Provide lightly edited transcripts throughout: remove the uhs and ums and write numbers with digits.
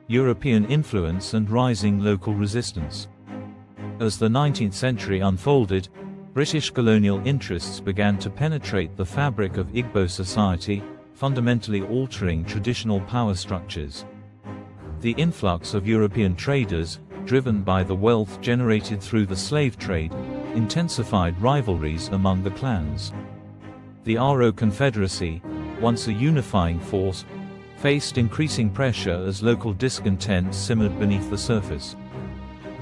European influence and rising local resistance. As the 19th century unfolded, British colonial interests began to penetrate the fabric of Igbo society, fundamentally altering traditional power structures. The influx of European traders, driven by the wealth generated through the slave trade, intensified rivalries among the clans. The Aro Confederacy, once a unifying force, faced increasing pressure as local discontent simmered beneath the surface.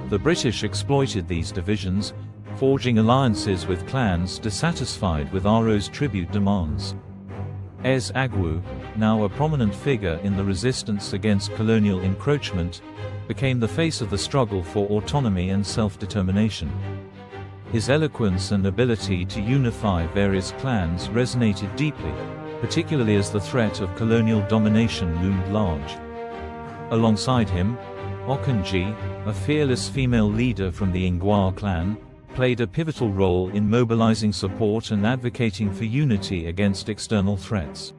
The British exploited these divisions, forging alliances with clans dissatisfied with Aro's tribute demands. Ez Agwu, now a prominent figure in the resistance against colonial encroachment, became the face of the struggle for autonomy and self-determination. His eloquence and ability to unify various clans resonated deeply, particularly as the threat of colonial domination loomed large. Alongside him, Okonji, a fearless female leader from the Ngwa clan, played a pivotal role in mobilizing support and advocating for unity against external threats.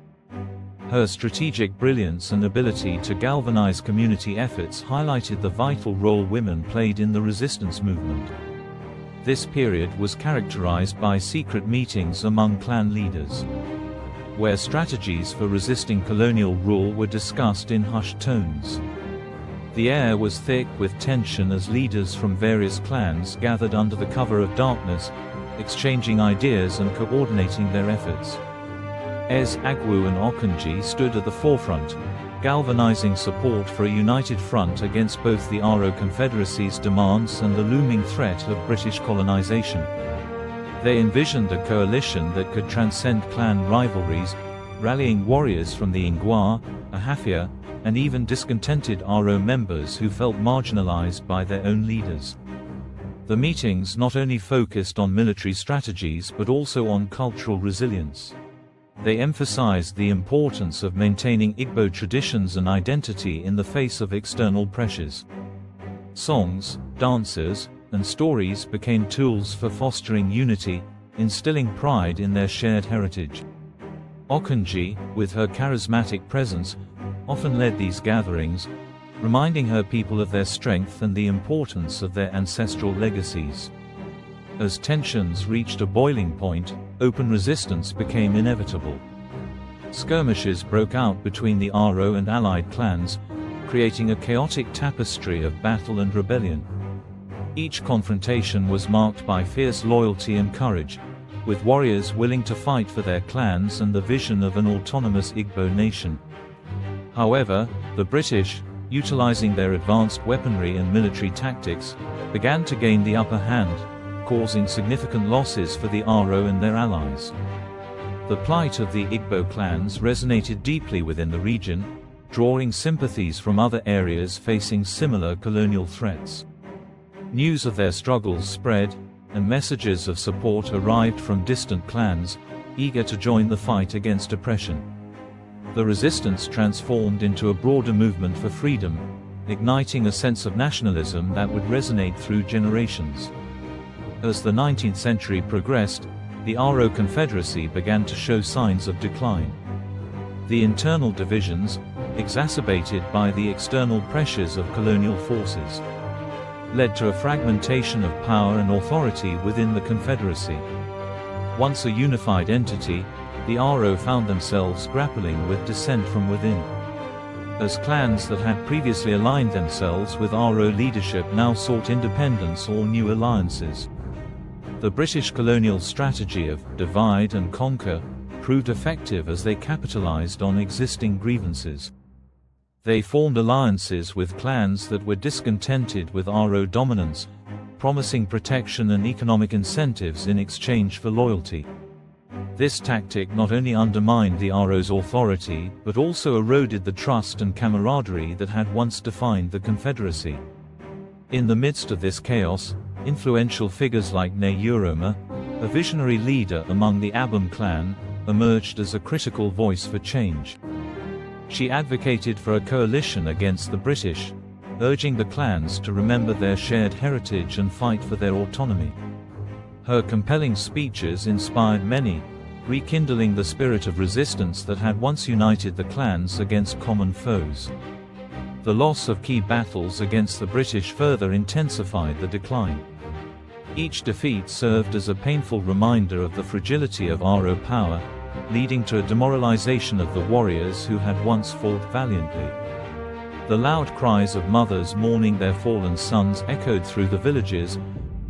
Her strategic brilliance and ability to galvanize community efforts highlighted the vital role women played in the resistance movement. This period was characterized by secret meetings among clan leaders, where strategies for resisting colonial rule were discussed in hushed tones. The air was thick with tension as leaders from various clans gathered under the cover of darkness, exchanging ideas and coordinating their efforts. Ez Agwu and Okonji stood at the forefront, galvanizing support for a united front against both the Aro Confederacy's demands and the looming threat of British colonization. They envisioned a coalition that could transcend clan rivalries, rallying warriors from the Ngwa, Ahafia, and even discontented Aro members who felt marginalized by their own leaders. The meetings not only focused on military strategies but also on cultural resilience. They emphasized the importance of maintaining Igbo traditions and identity in the face of external pressures. Songs, dances, and stories became tools for fostering unity, instilling pride in their shared heritage. Okonji, with her charismatic presence, often led these gatherings, reminding her people of their strength and the importance of their ancestral legacies. As tensions reached a boiling point, open resistance became inevitable. Skirmishes broke out between the Aro and allied clans, creating a chaotic tapestry of battle and rebellion. Each confrontation was marked by fierce loyalty and courage, with warriors willing to fight for their clans and the vision of an autonomous Igbo nation. However, the British, utilizing their advanced weaponry and military tactics, began to gain the upper hand, causing significant losses for the Aro and their allies. The plight of the Igbo clans resonated deeply within the region, drawing sympathies from other areas facing similar colonial threats. News of their struggles spread, and messages of support arrived from distant clans, eager to join the fight against oppression. The resistance transformed into a broader movement for freedom, igniting a sense of nationalism that would resonate through generations. As the 19th century progressed, the Aro Confederacy began to show signs of decline. The internal divisions, exacerbated by the external pressures of colonial forces, led to a fragmentation of power and authority within the Confederacy. Once a unified entity, the Aro found themselves grappling with dissent from within. As clans that had previously aligned themselves with Aro leadership now sought independence or new alliances. The British colonial strategy of divide and conquer proved effective as they capitalized on existing grievances. They formed alliances with clans that were discontented with Aro dominance, promising protection and economic incentives in exchange for loyalty. This tactic not only undermined the Aro's authority but also eroded the trust and camaraderie that had once defined the Confederacy. In the midst of this chaos, influential figures like Ne Uroma, a visionary leader among the Abum clan, emerged as a critical voice for change. She advocated for a coalition against the British, urging the clans to remember their shared heritage and fight for their autonomy. Her compelling speeches inspired many, rekindling the spirit of resistance that had once united the clans against common foes. The loss of key battles against the British further intensified the decline. Each defeat served as a painful reminder of the fragility of Aro power, leading to a demoralization of the warriors who had once fought valiantly. The loud cries of mothers mourning their fallen sons echoed through the villages,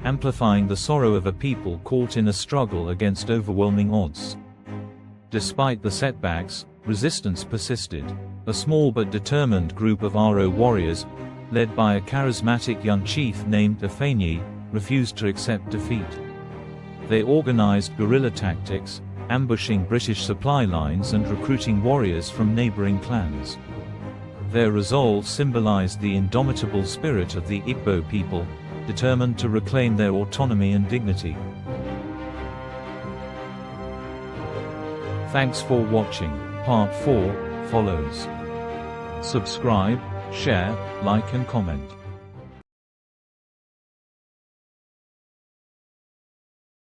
amplifying the sorrow of a people caught in a struggle against overwhelming odds. Despite the setbacks, resistance persisted. A small but determined group of Aro warriors, led by a charismatic young chief named Ifeanyi, refused to accept defeat. They organized guerrilla tactics, ambushing British supply lines and recruiting warriors from neighboring clans. Their resolve symbolized the indomitable spirit of the Igbo people, determined to reclaim their autonomy and dignity. Thanks for watching. Part 4 follows. Subscribe, share, like and comment.